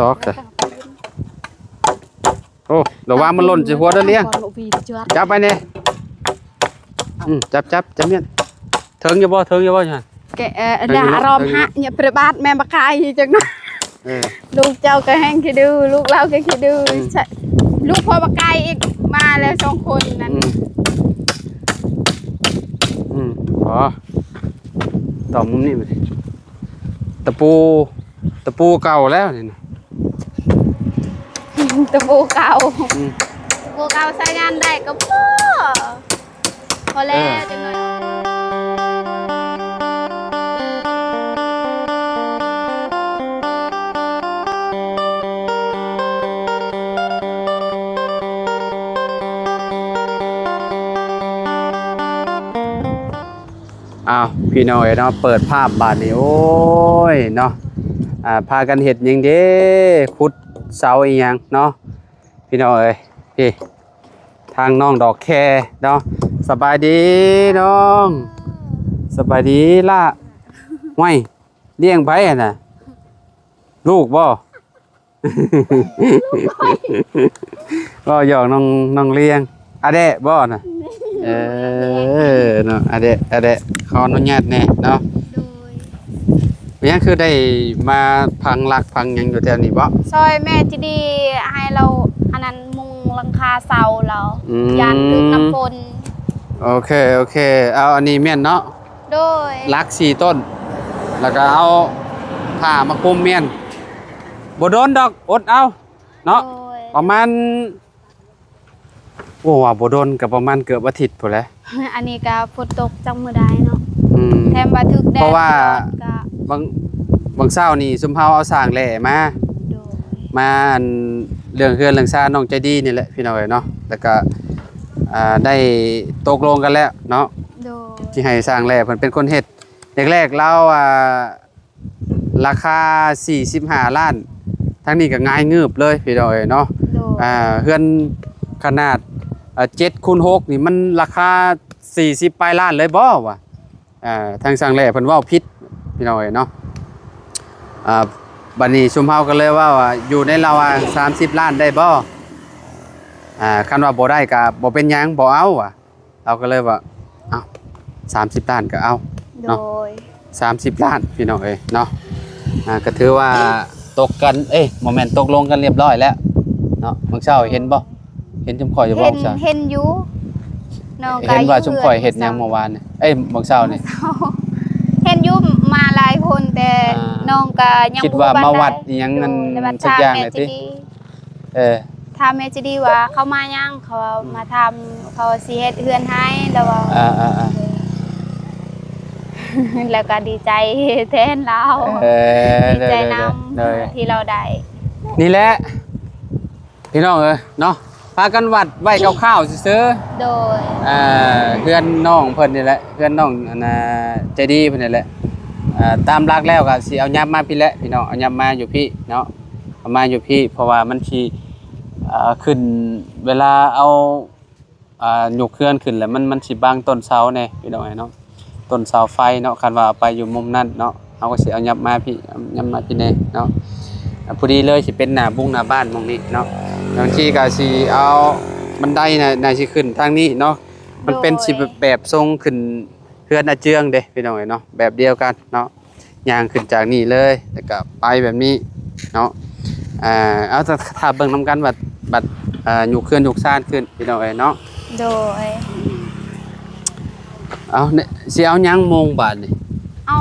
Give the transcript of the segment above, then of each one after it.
ตอกจ้ะโอ้ระวังมันหล่นสิหัวเด้อเลี้ยงจับไปเนี่ยจับเมียนเถิงอยู่บ่ฉันแกด่ารอมฮะเนี่ยประบาดแม่บักไก่จังนะลูกเจ้าก็แห้งขี้ดื้อลูกเราก็ขี้ดื้อลูกพ่อบักไก่อีกมาแล้ว2คนนั้นอ๋อต่อมุมนี้มาตะปูเก่าแล้วนี่ตะปูเก่าใช้งานได้ก็พอแล้วจังเลยอ้าวพี่น้อยเนาะเปิดภาพบาดนี้โอ้ยเนาะพากันเห็ดยังเด้ขุดเสาอีหยังเนาะพี่น้อยพี่ทางน้องดอกแคเนาะสบายดีน้องสบายดีล่ะห้วยเลี้ยงไผน่ะลูกบ่ก็หยอกน้องเลี้ยงอะเดะบ่น่ะเนาะอะเดะขออนุญาตแน่เนาะยังคือได้มาพังหลักพังยังอยู่แถวนี้บ่ซอยแม่จิดีให้เราอันนั้นมุงหลังคาเสาเรายันดึงน้ำฝนโอเคเอาอันนี้แม่นเนาะโดยหลัก4ต้นแล้วก็เอาผ้ามาคลุมแม่นบ่โดนดอกอดเอาเนาะประมาณโอ้ว่าบ่โดนก็ประมาณเกือบอาทิตย์พุ่นแหละอันนี้ก็ฝนตกจังมื้อใดเนาะแถมว่าถึกแดดเพราะว่าบางเช้านี่ซุมเฮาเอาสร้างแหล่มาเรื่องเฮือนเรื่องซ่าน้องใจดีนี่แหละพี่น้อยเนาะแล้วก็ได้ตกลงกันแล้วเนาะที่ให้สร้างแหล่เพิ่นเป็นคนเฮ็ดแรกๆเราราคา45ล้านทั้งนี้ก็ง่ายงืบเลยพี่น้อยเนาะเฮือนขนาด7x6นี่มันราคา40ปลายล้านเลยบ่วะทางสร้างแหล่เพิ่นเว้าผิดพี่น้อยเนาะบัดนี้ชุมเฮากันเลยว่าอยู่ในระหว่าง30ล้านได้บ่คันว่าบ่ได้ก็บ่เป็นหยังบ่เอาเราก็เลยว่าเอา30ล้านก็เอาเนาะ30ล้านพี่น้องเนาะก็ถือว่าตกกันบ่แม่นตกลงกันเรียบร้อยแล้วเนาะมื้อเช้าเห็นบ่เห็นชุมข่อยอยู่บ่มื้อเช้าเห็นอยู่น้องก็เห็นว่าชุมข่อยเฮ็ดหยังเมื่อวานนี่มื้อเช้านี่เห็นยุบมาหลายคนแต่น้องก็ยังคิดว่ามาวัดยังเงินสักอย่างเลยที่ถามแม่จะดีว่าเขามายังเขามาทำเขาสิเฮ็ดเฮือนให้แล้วว่าแล้วก็ดีใจแทนเราดีใจนำที่เราได้นี่แหละพี่น้องเนาะพากันวัดไว้คร่าวๆซื้อโดยเพื่อนน้องเพิ่นนี่แหละเพื่อนน้องใจดีเพิ่นนี่แหละตามรักแล้วก็สิเอายับมาพี่แหละพี่น้องเอายับมาอยู่พี่เนาะเอามาอยู่พี่เพราะว่ามันสิขึ้นเวลาเอายกเคลื่อนขึ้นแล้วมันสิบังต้นเสาแน่พี่น้องเนาะต้นเสาไฟเนาะคันว่าเอาไปอยู่มุมนั้นเนาะเฮาก็สิเอายับมาพี่ยับมาพี่แน่เนาะพอดีเลยสิเป็นหน้าบุ้งหน้าบ้านตรงนี้เนาะบางทีก็สิเอาบันไดน่ะสิขึ้นทางนี้เนาะมันเป็นสิแบบทรงขึ้นเฮือนอาเจืองเด้พี่น้องเนาะแบบเดียวกันเนาะย่างขึ้นจากนี่เลยแล้วก็ไปแบบนี้เนาะเอาถ้าเบิ่งนำกันบัดอยู่เคลื่อนยกซ่านขึ้นพี่น้องเนาะโดยเอาเนี่ยสิเอายังมงบาทนี่เอา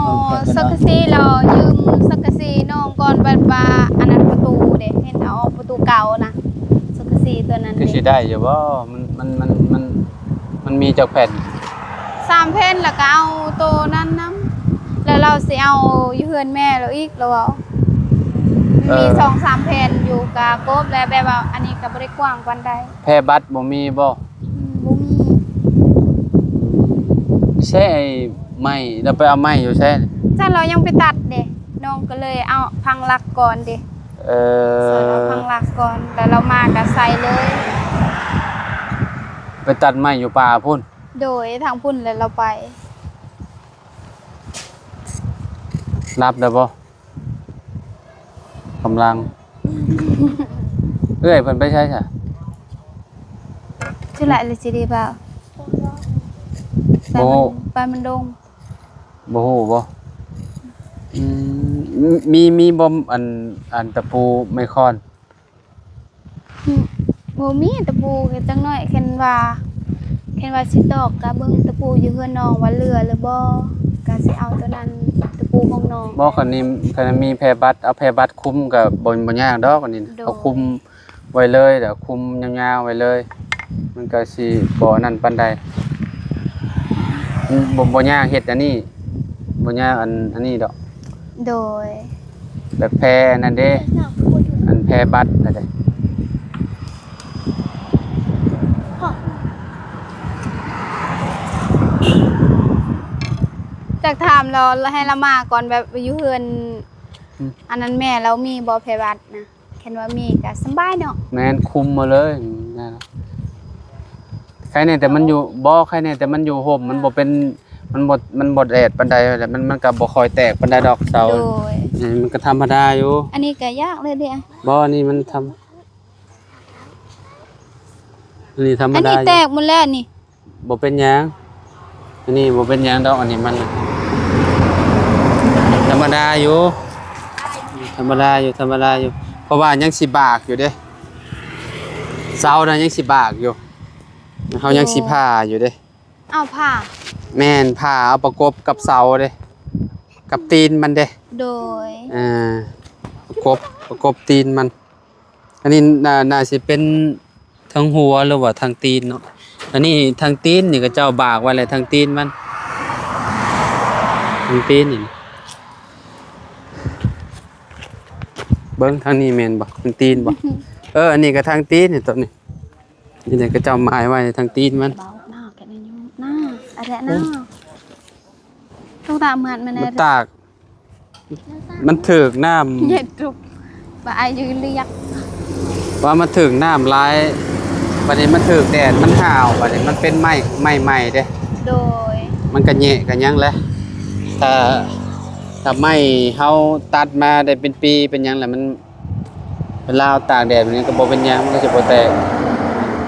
สักซีเรายืมสักซีน้องก่อนบัดว่าอันนั้นประตูเด้เห็นเอาประตูเก่านะสักซีตัวนั้นคือสิได้อยู่บ่มันมีจักแผ่น3แผ่นแล้วก็เอาตัวนั้นนำแล้วเราสิเอาอยู่เฮือนแม่เราอีกแล้วมี 2-3 แผ่นอยู่กะกบแล้วแบบว่าอันนี้ก็บ่ได้กว้างปานใดแผ่บัตรบ่มีบ่มีใช่ไม้เราไปเอาไม้อยู่ใช่จ้าเรายังไปตัดเด้น้องก็เลยเอาพังหลักก่อนเด้เอาพังหลักก่อนแล้วเรามาก็ใส่เลยไปตัดไม้อยู่ป่าพุ่นโดยทางพุ่นแล้วเราไปรับได้บ่กำลัง เอ้ยเพิ่นไปใช่จ้ะ ชื่อlại là chị đi vào บ่ ไปมันดง บ่ฮู้บ่มีบ่อันตะปูไมคอน บ่มีตะปูก็จังน้อยเห็นว่าสิตอกกะเบิ่งตะปูอยู่เฮือนน้องว่าเหลือหรือบ่ก็สิเอาตัวนั้นตะปูของน้อง บ่คันนี้คันมีแพรบัตรเอาแพรบัตรคุมก็บ่ยากดอกอันนี้เอาคุมไว้เลยเดี๋ยวคุมยาวๆไว้เลย มันก็สิบ่นั่นปานใดบ่ยากเฮ็ดอันนี้บ่ยากอันนี้ดอก โดย แบบแพรนั่นเด้อันแพรบัตรนั่นเด้ จากถามเราให้เรามาก่อนแบบอยู่เฮือนอันนั้นแม่เรามีบ่เพบัตนะเห็นว่ามีก็สบายเนาะ แม่นคุมมาเลยนั่นล่ะใครเนี่ยแต่มันอยู่บ่ใครเนี่ยแต่มันอยู่ห่มมันบ่เป็นมันบ่แดดปานใดแต่มันก็บ่ค่อยแตกปานใดดอกเสา โดย มันก็ธรรมดาอยู่ อันนี้ก็ยากเลยเด้อ บ่นี่มันทำอันนี้ธรรม อัน ดา นี้ อยู่ แตกหมดแล้วนี่ บ่เป็นหยังอันนี้บ่เป็นหยังดอกอันนี้มันธรรมดาอยู่ธรรมดาอยู่เพราะว่ายังสิบากอยู่เด้เสาน่ะยังสิบากอยู่เฮายังสิผ่าอยู่เด้ เอาผ้า แม่นผ่าเอาประกบกับเสาเด้กับตีนมันเด้ โดย ประกบตีนมัน อันนี้น่าสิเป็นทางหัวหรือว่าทางตีนเนาะอันนี้ทางตีนนี่ก็เจ้าบากไว้เลยทางตีนมันทางตีนนี่เบิ่งทางนี้แม่นบ่ทางตีนบ่อันนี้ก็ทางตีนนี่ตัวนี้นี่ก็เจ้าหมายไว้ทางตีนมัน เบาหน้าแกนั่นอยู่หน้าอะไรหน้าต้องตามเหมือนมัน มันตาก มันถึกน้ำ เย็ดจุกบ่อายุเรียก ว่ามันถึงน้ำลายบัดนี้มันถึกแดดมันห่าวบัดนี้มันเป็นไหม้เด้ โดย มันก็แยะกันยังแหละถ้าไหม้เฮาตัดมาได้เป็นปีเป็นหยังแหละมันเวลาเอาตากแดดแบบนี้ก็บ่เป็นหยังมันก็จะบ่แตก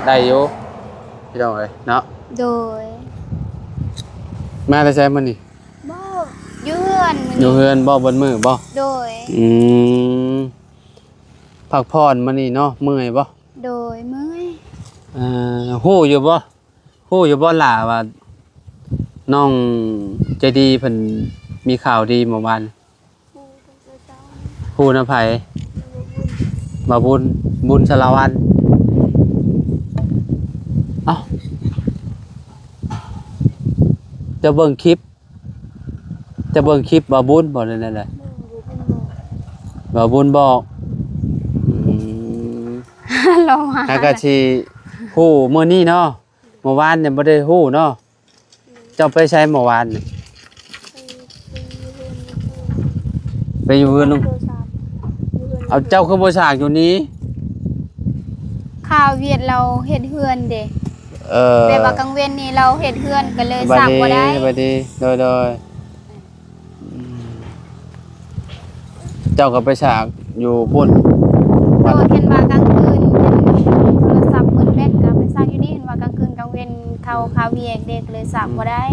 ได้อยู่พี่น้องเอ้ยเนาะ โดย มาแต่ใช้มื้อนี้ บ่อยืน อยู่เฮือนบ่บนมือบ่ โดย มพักผ่อนมื้อนี้เนาะเมื่อยบ่ โดยเมื่อย ฮู้อยู่บ่ล่ะว่าน้องใจดีเพิ่นมีข่าวดีเมื่อวานฮู้นะไผบ่บุญสารวัตรเอ้าจะเบิ่งคลิปบ่บุญบ่นั่นแหละบ่บุญบอก เรามา แล้วก็สิฮู้มื้อนี้เนาะเมื่อวานเนี่ยบ่ได้ฮู้เนาะเจ้าไปใช้เมื่อวานนี่ไปอยู่เฮือนลุงเอาเจ้าคือบ่ฉากอยู่นี้ ข่าวเวียดเราเฮ็ดเฮือนเด้ แต่ว่ากลางเว้นนี้เราเฮ็ดเฮือนก็เลยสร้างบ่ได้ บัดนี้โดยเจ้าก็ไปฉากอยู่พุ่น โดยเห็นว่ากลางคืนโทรศัพท์มืดแบตก็ไปสร้างอยู่นี่เห็นว่ากลางคืนกลางเว้นข่าวเวียดเด็กเลยสร้างบ่ได้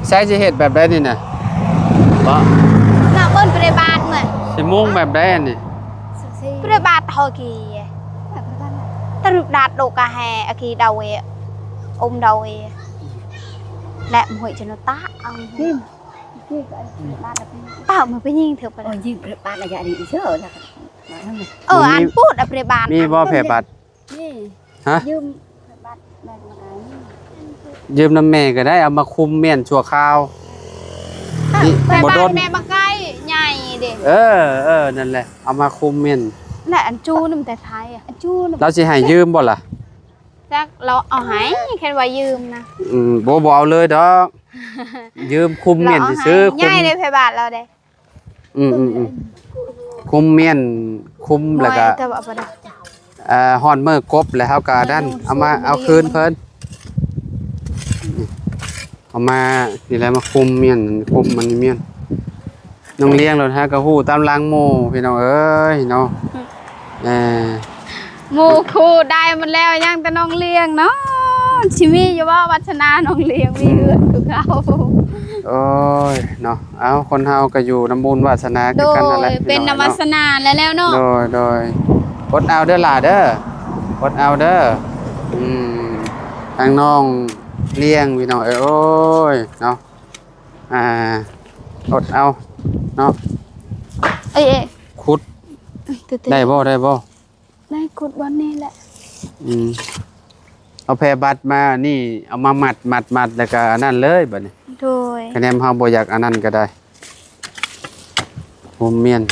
ใช้สิเฮ็ดแบบใดนี่น่ะบ่ น่ะเปิ้นปฏิบัติเหมือน สิมุ่งแบบใดอันนี้ ปฏิบัติเฮากี่ตรึกดาดโดกะแฮอคีดาวเออมดาวเอและหวยจนตาเอาเปล่ามันไปยิงเถอะไป ยิงบ้านอะไรดีเชื่อนะ อันพูดอปริบาล มีบ่แผ่บัตร นี่ ฮะ ยืมบัตรแม่มา ยืมน้ำแม่ก็ได้เอามาคุมเมียนชั่วคราวนี่ แม่ บ่ บ้า โด น น แม่มาใกล้ใหญ่เด็ก นั่นแหละเอามาคุมเมียน และอันจูนึงแต่ไทยอ่ะอันจูนึง เราสิให้ยืมบ่ล่ะ จักเราเอาให้แค่ว่ายืมนะ บ่เอาเลยดอกยืมคุมเมียนซื้อๆ ใหญ่ในเพบาทเราเด้ คุมเมียนคุมแล้วก็ แต่ว่าบ่ได้ ฮอนเมอร์กบแล้วเฮาก็ดันเอาคืนเพิ่นเอามานี่แหละมาคุมเมียนคุมมันเมียน น้องเลี้ยงรถฮะก็ฮู้ตามหลังหมู่พี่น้องเอ้ยเนาะเออ หมู่คู่ได้หมดแล้วยังแต่น้องเลี้ยงเนาะชีวิตอยู่ว่าวัฒนาน้องเลี้ยงมีเอื้อนคือเขา โอ้ยเนาะเอาคนเฮาก็อยู่น้ำมูลวาสนา โด คือกันนั่นแหละ ยเป็นนวัสนาแล้วเนาะ โดยกดเอาเด้อล่ะเด้อกดเอาเด้อทางน้องเลี้ยงพี่น้องเอ้ยโอ้ยเนาะกดเอาเนาะ เอ้ย ขุดได้บ่ได้ ขุดวันนี้แหละ เอาแพรบัตรมานี่เอามามัดแล้วก็อันนั้นเลยบัดนี้ โดย คะแนนเฮาบ่อยากอันนั้นก็ได้โฮมเมียน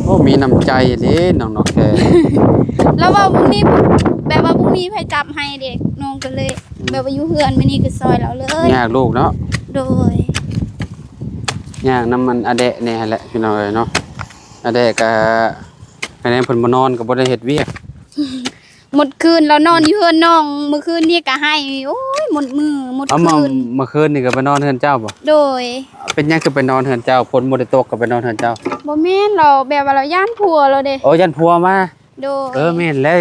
โอ้มีน้ำใจเด้น้องๆแค่ แล้วว่าพรุ่งนี้แบบว่าพรุ่งนี้ไผจับให้เด็กน้องก็เลย แบบว่าอยู่เฮือนมื้อนี้ก็ซอยเราเลย ยากลูกเนาะ โดย ยากน้ำมันอะแดะแน่แหละพี่น้องเอ้ยเนาะอะแดะก็คะแนนเพิ่นบ่นอนก็บ่ได้เฮ็ดเวียก หมดคืนเรานอนอยู่เฮือนน้องเมื่อคืนนี้ก็ให้โอ้ยหมดมือหมด เอา คืน เมื่อคืนนี่ก็ไปนอนเฮือนเจ้าบ่ โดย เป็นหยังคือไปนอนเฮือนเจ้าฝนบ่ได้ตกก็ไปนอนเฮือนเจ้า บ่แม่นเราแบบว่าเราย่านผัวเราเด้ โอ้ยันผัวมา โดย แม่นแล้ว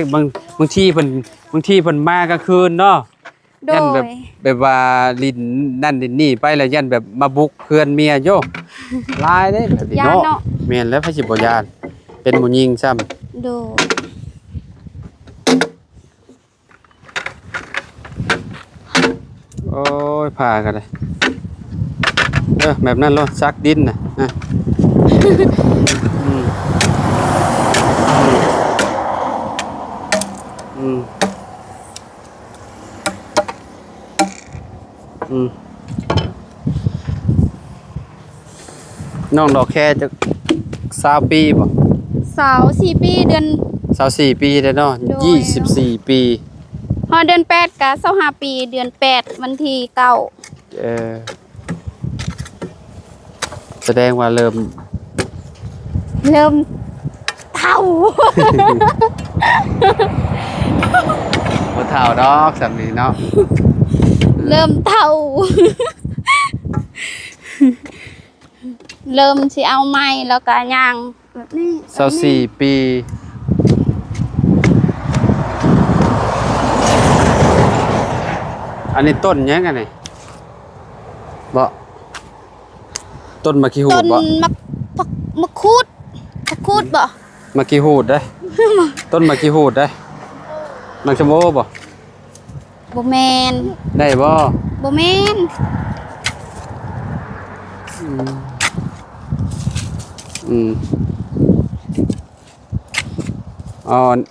บางทีเพิ่นมากลางคืนเนาะ โด ยัน ย แบบว่าลิ้นนั่นลิ้นนี่ไปแล้วยันแบบมาบุกเพื่อนเมียโยลายเด้แบบนี้ ย่าน เนาะ เนาะ แม่นแล้วพระสิบ่ยานเป็นผู้หญิงซ้ำ โดย โอ้ยพากันเลยแบบนั้นโลซักดินน่ะอืมอืมอืมน้องดอกแค่จะ20 ปีบ่ สาว4 ปีเดือน 24 ปีได้เนาะ โดย 24 ปี ฮอดเดือน8ก็25ปีเดือน8วันที่9 แสดงว่าเริ่ม เริ่มเฒ่า บ่เฒ่าดอกสำนี้เนาะ เริ่มเฒ่า เริ่มสิเอาไม้แล้วก็ย่างแบบนี้ 24 ปีอันนี้ต้นหยังกันนี่บ่ต้นมะขี้หู ต้ ด น บ่ มะคูดบ่ มะขี้หูดได้ ต้นมะขี้หูดได้มักชะโมบ่ บ่แม่น ได้บ่ บ่แม่น อืมเ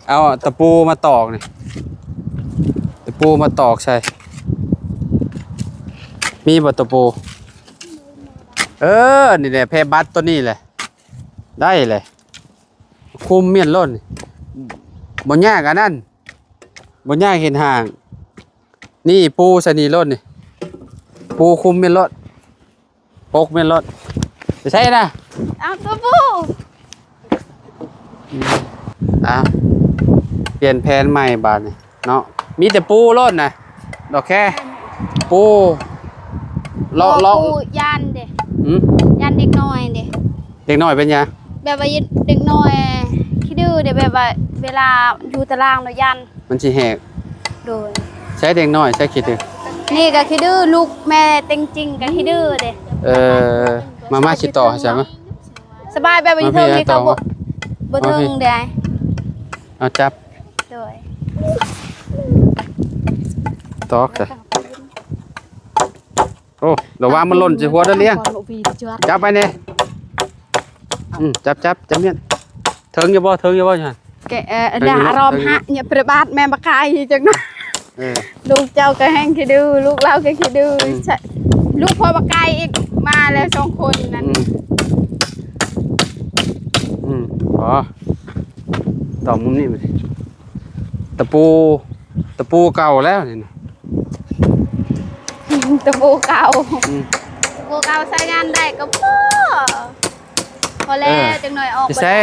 อาตะปูมาตอกนี่ตะปูมาตอกใช่มีบ่ตะปูนี่แหละแพรบัตรตัวนี้แหละได้เลยคุมเมียนล้นบ่ยากอันนั้นบ่ยากเห็นห่าง นี่ปูสนีล้นนี่ปูคุมเมียนล้นปกเมียนล้นจะใช่นะ เอาตัวปู เปลี่ยนแผนใหม่บาดนี่เนาะมีแต่ปูล้นนะดอกแค่ปูเลาะ ปูย่านเด้ หืม ย่านเด็กน้อยเด้ เด็กน้อยเป็นยัง แบบว่าเด็กน้อยขี้ดื้อเด้แบบว่าเวลาอยู่ตารางแล้วย่าน มันสิแหก โดย ใช้เด็กน้อยใช้คิดถึง นี่ก็ขี้ดื้อลูกแม่เต็งจริงก็ขี้ดื้อเด้ มาคิดต่อใช่ไหม สบายแบบอีเทิงนี่ก็บ่เทิงได้ เอาจับ โดย ตอกจ้ะโอ้ระวังมันหล่นสิหัวเด้อเลี้ยงจับไปเนี่ยจับเมียนเทิงอยู่บ่จัง แกด่ารอมฮะเนี่ยประบาทแม่บักคายจังเนาะ ลูกเจ้าก็แห้งขี้ดื้อลูกเราก็ขี้ดื้อลูกพ่อบักคายอีกมาแล้ว2 คนนั้น อ๋อต่อมุมนี้ไปตะปูเก่าแล้วนี่นะ ตะปูเก่าตะปูเก่าใช้งานได้ก็พอแล้วจังหน่อยออกบ่ได้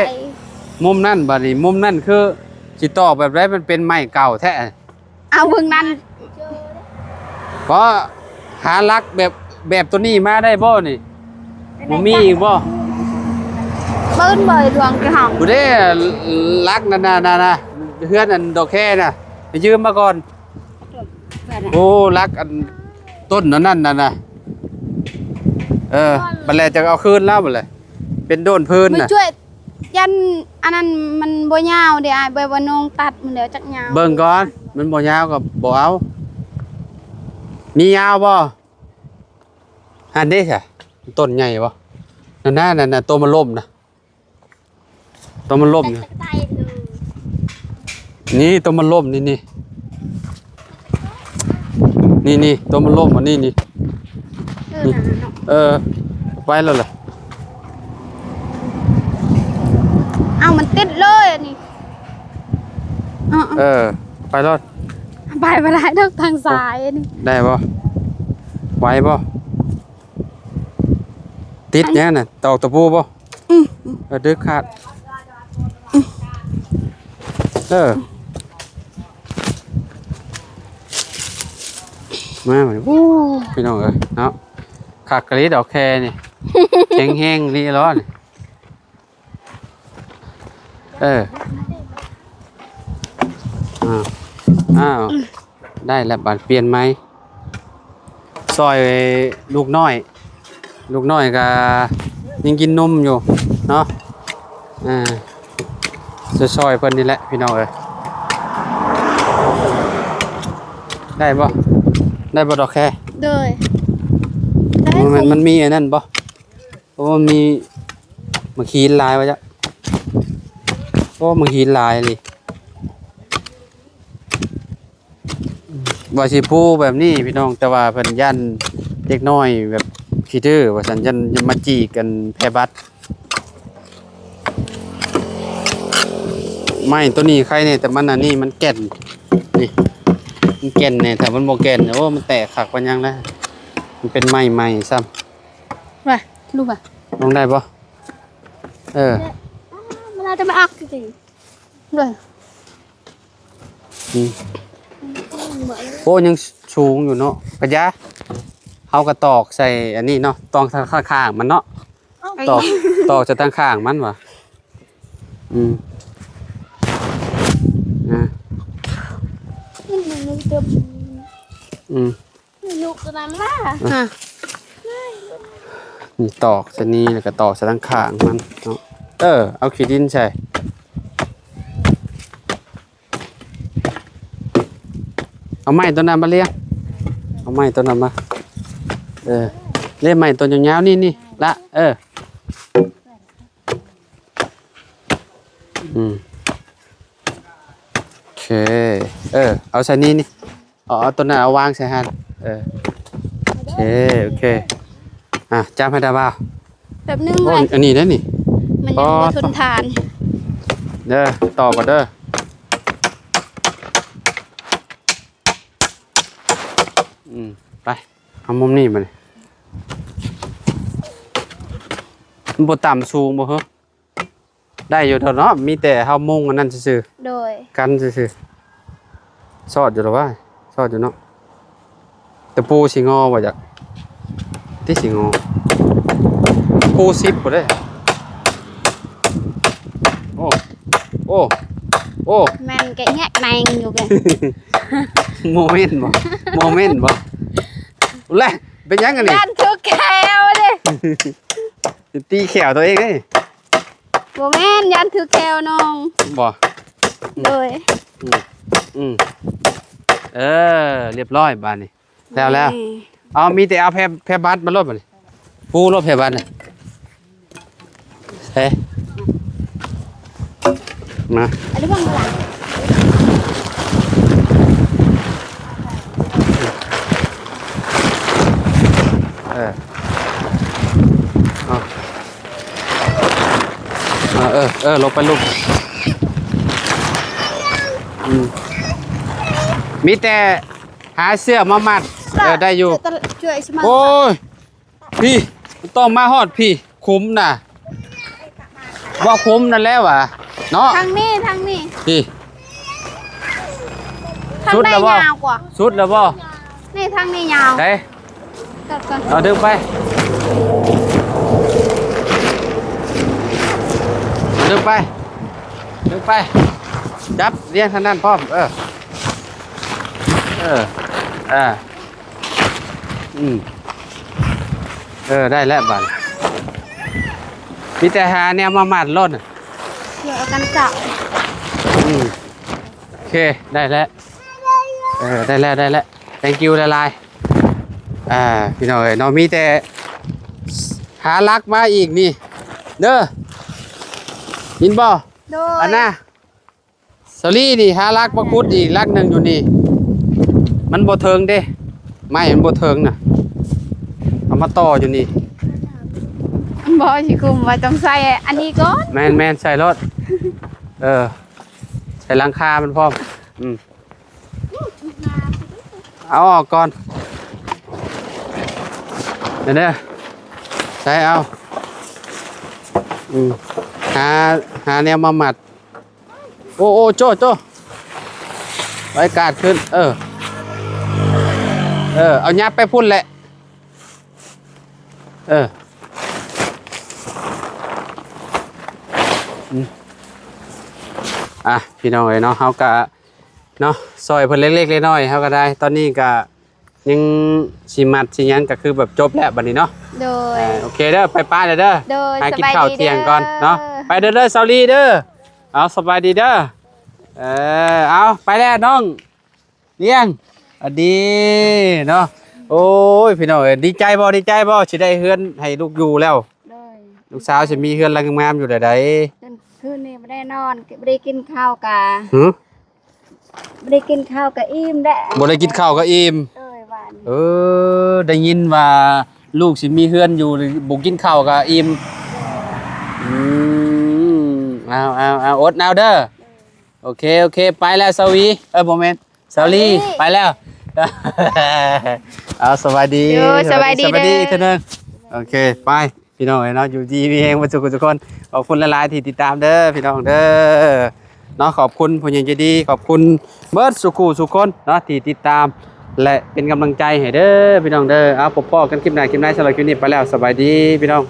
มุมนั่นบัดนี้มุมนั่นคือสิตอกแบบไรมันเป็นไม้เก่าแท้ เอาเบิ่งนั้น เพราะหาลักแบบ แบบตัวนี้มาได้บ่นี่บ่มีอีกบ่ ปืนเบยดวงกระหอง บ่ได้รักนั่นน่ะเฮือนอันดอกแค่น่ะไปยืมมาก่อน เพื่อน โอ้รักอันต้นนั่นน่ะบัดแล้วจะเอาคืนแล้วบัดเลยเป็นโดนพื้น ไม่ น่ะ ช่วยยันอันนั้นมันบ่ยาวเดี๋ยวอ้ายเบยว่านงตัดมันเดี๋ยวจักยาว เบิ่งก่อนมันบ่ยาวก็บ่เอามียาวบ่อันนี้ค่ะต้นใหญ่บ่นั่นน่ะตัวมันล่มนะตัวมันล่มนะนี่ตัวมันล่มนี่ตัวมันล่มอันนี้นี่ไปแล้วล่ะ เอามันติดเลยอันนี้ไปรอด ไปได้ดอกทางซ้ายอันนี้ ได้บ่ไหวบ่ติดยังน่ะตอกตะปูบ่ดึกขาดมาเหมือนพี่น้องเนาะขากกรีดอกแคนี่แห้งๆรีร้อนอ้าวได้แล้วบัดเปลี่ยนไหมซอยลูกน้อยก็ยังกินนมอยู่เนาะจะซอยเพิ่นนี่แหละพี่น้องได้บ่ดอกแค่ เด้ย มันมีอันนั้นบ่เพราะมันมีมาขีนลายไว้จ้ะโอ้มาขีนลายเลยว่าสิพูแบบนี้พี่น้องแต่ว่าเพิ่นยันเด็กน้อยแบบขี้ดื้อว่าซั่นยันมาจีกันแพ้บัตรไม่ตัวนี้ใครเนี่ยแต่มันอันนี้มันแก่นนี่มันแก่นเนี่ยแต่มันบ่แก่นโอ้มันแตกคักปานยังแล้วมันเป็นไม้ซ้ำ ว่าลูกอ่ะ ลงได้บ่มันจะมาอักจริงด้วย โอ้ยังสูงอยู่เนาะกระยะเฮากระตอกใส่อันนี้เนาะตองข้างๆมันเนาะตอกจะตั้งข้างมันวะลูกตัวนั้นล่ะนี่ตอกเส้นนี้แล้วก็ตอกใส่ตั้งข้างมันเนาะเอาขี้ดินใส่เอาไม้ตัวนั้นมาเลี้ยงเอาไม้ตัวนั้นมาเลี้ยงไม้ตัวยาวๆนี่ละโอเคเอาใส่นี่เอาตัวนั้นเอาวางใส่หันโอเคจำให้ได้ป่าวแบบนึง โอ้ เลย อันนี้ได้นี่ มันยังบ่ทนทาน ต่อก่อนไปเอามุมนี้มาเลยมันบ่ต่ำสูงบ่เหรอได้อยู่เท่าเนาะมีแต่เฮามุ่งอันนั้นซื่อ โดย ๆกันซื่อๆซอดอยู่หรอวะซอดอยู่เนาะตะปูสิงอบ่จักที่สิงอปู10บ่ได้โอ้แม่นแกะแงะแนงอยู่แก โมเมนต์บ่แลเป็นยังกันนี่ ยันทุกแควดิ ตีแขวตัวเองเด้ บ่แม่นยันทุกแควน้อง บ่ โดย เรียบร้อยบานนี้แล้วเอามีแต่เอาแพรบัตรมาลบบัดนี้ปูลบแพรบัตรน่ะมา อันนี้บ้างล่ะ ลบไปลูกมีแต่หาเสื้อมามัดได้อยู่ ช่วยสมัคร โอ้ยพี่ต้องมาฮอดพี่คุ้มน่ะว่าคุ้มนั่นแล้ววะเนาะทางนี้พี่ ทาง สุด ได้ แล้วบ่ ยาวกว่า สุดแล้วบ่ นี่ทางนี้ยาว ได้ ตัดก่อน เอาดึงไปดึงไปดึงไปจับเลี้ยงทางนั้นพร้อมได้แล้วบัดมีแต่หาแนวมามัดรถน่ะ เดี๋ยวเอากันจับ โอเคได้แล้วได้แล้ว thank you ละลายพี่น้องเอ้ยน้องมีแต่หาลักมาอีกนี่เด้อยินบ่ โดย อันน่ะสลี่นี่หาลักมาคุดอีกลักหนึ่งอยู่นี่มันบ่เทิงเด้ไม่มันบ่เทิงน่ะเอามาต่ออยู่นี่ บ่สิคุมว่าต้องใส่อันนี้ก่อน แมนใส่รถใส่หลังคามันพร้อมเอาออกก่อนเดี๋ยวใส่เอาหาแนวมาหมัดโอ้โจ้ไว้กาดขึ้นเอายับไปพุ่นแหละพี่น้องเอ้ยเนาะเฮาก็เนาะซอยเพิ่นเล็กๆน้อยๆเฮาก็ได้ตอนนี้ก็ยังสิมัดสิหยังก็คือแบบจบแล้วบัดนี้เนาะ โดย โอเคเด้อไปป้าเด้อ โดย ให้กิน สบายดี ข้าวเที่ยงก่อน เด้อ เนาะไปเด้อซาลีเด้อเอาสบายดีเด้อเอาไปแล้วน้องเลี้ยงอดีเนาะโอ้ยพี่น้องเอ้ยดีใจบ่สิได้เฮือนให้ลูกอยู่แล้ว โดย ลูกสาวสิมีเฮือนลังงามอยู่ใด คืนนี้ไม่ได้นอนไม่ได้กินข้าวกะ หึ ไม่ได้กินข้าวกะอิ่มได้ บ่ได้กินข้าวก็อิ่ม โดยวัน ได้ยินว่าลูกสิมีเฮือนอยู่บ่กินข้าวก็อิ่มเอาอดเอาเด้อโอเคไปแล้วสวีบ่แม่นสาลีไปแล้ว เอาสวัสดี โยสวัสดี อีก เด้อ เทื่อนึงโอเคไปพี่น้องเนาะอยู่ดีมีเองทุกคนขอบคุณหลายๆที่ติดตามเด้อพี่น้องเด้อเนาะขอบคุณผู้ใหญ่ใจดีขอบคุณเบิร์ดสุคนเนาะที่ติดตามและเป็นกำลังใจให้เด้อพี่น้องเด้อเอาพบกันคลิปหน้าสำหรับคลิปนี้ไปแล้วสบายดีพี่น้อง